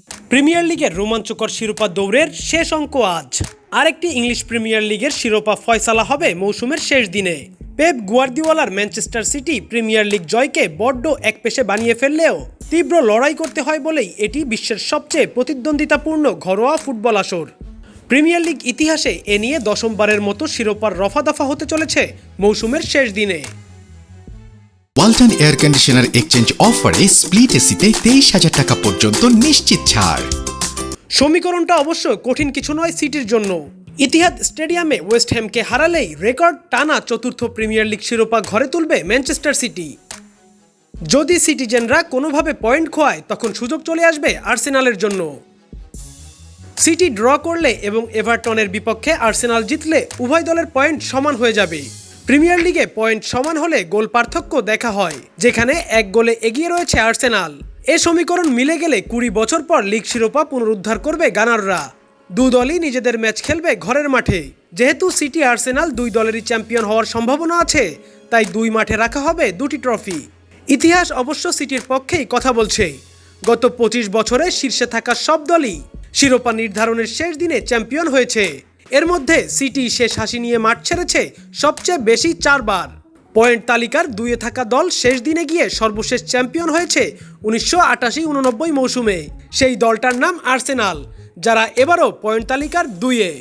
Premier লিগের রোমাঞ্চকর শিরোপা দৌড়ের শেষ অঙ্ক আজ। আরেকটি ইংলিশ প্রিমিয়ার লিগের শিরোপা ফয়সালা হবে মৌসুমের শেষ দিনে। পেপ গুয়ার্দিওলার ম্যানচেস্টার সিটি প্রিমিয়ার লিগ জয়কে বড্ড একপেশে বানিয়ে ফেললেও তীব্র লড়াই করতে হয় বলেই এটি বিশ্বের সবচেয়ে প্রতিদ্বন্দ্বিতাপূর্ণ ঘরোয়া ফুটবল আসর। প্রিমিয়ার লিগ ইতিহাসে এ নিয়ে দশমবারের মতো শিরোপার রফাদফা হতে চলেছে মৌসুমের শেষ দিনে। ওয়ালটন এয়ার কন্ডিশনার এক্সচেঞ্জ অফারে স্প্লিট এসিতে 23,000 টাকা পর্যন্ত নিশ্চিত ছাড়। সমীকরণটা অবশ্য কঠিন কিছু নয় সিটির জন্য। ইতিহাদ স্টেডিয়ামে ওয়েস্ট হ্যামকে হারালেই রেকর্ড টানা চতুর্থ প্রিমিয়ার লিগ শিরোপা ঘরে তুলবে ম্যানচেস্টার সিটি। যদি সিটিজেনরা কোনোভাবে পয়েন্ট খোয়ায় তখন সুযোগ চলে আসবে আর্সেনালের জন্য। সিটি ড্র করলে এবং এভারটনের বিপক্ষে আর্সেনাল জিতলে উভয় দলের পয়েন্ট সমান হয়ে যাবে। প্রিমিয়ার লিগে পয়েন্ট সমান হলে গোল পার্থক্য দেখা হয়, যেখানে এক গোলে এগিয়ে রয়েছে আর্সেনাল। এ সমীকরণ মিলে গেলে 20 বছর পর লিগ শিরোপা পুনরুদ্ধার করবে গানাররা। দু দলই নিজেদের ম্যাচ খেলবে ঘরের মাঠে। যেহেতু সিটি আর্সেনাল দুই দলেরই চ্যাম্পিয়ন হওয়ার সম্ভাবনা আছে, তাই দুই মাঠে রাখা হবে দুটি ট্রফি। ইতিহাস অবশ্য সিটির পক্ষেই কথা বলছে। গত 25 বছরে শীর্ষে থাকা সব দলই শিরোপা নির্ধারণের শেষ দিনে চ্যাম্পিয়ন হয়েছে। এর মধ্যে সিটি শেষ হাসি নিয়ে মাঠ ছেড়েছে সবচেয়ে বেশি 4 বার। পয়েন্ট তালিকার 2-এ থাকা দল শেষ দিনে গিয়ে সর্বশেষ চ্যাম্পিয়ন হয়েছে 1988-89 মৌসুমে। সেই দলটার নাম আর্সেনাল, যারা এবারও পয়েন্ট তালিকার 2-এ।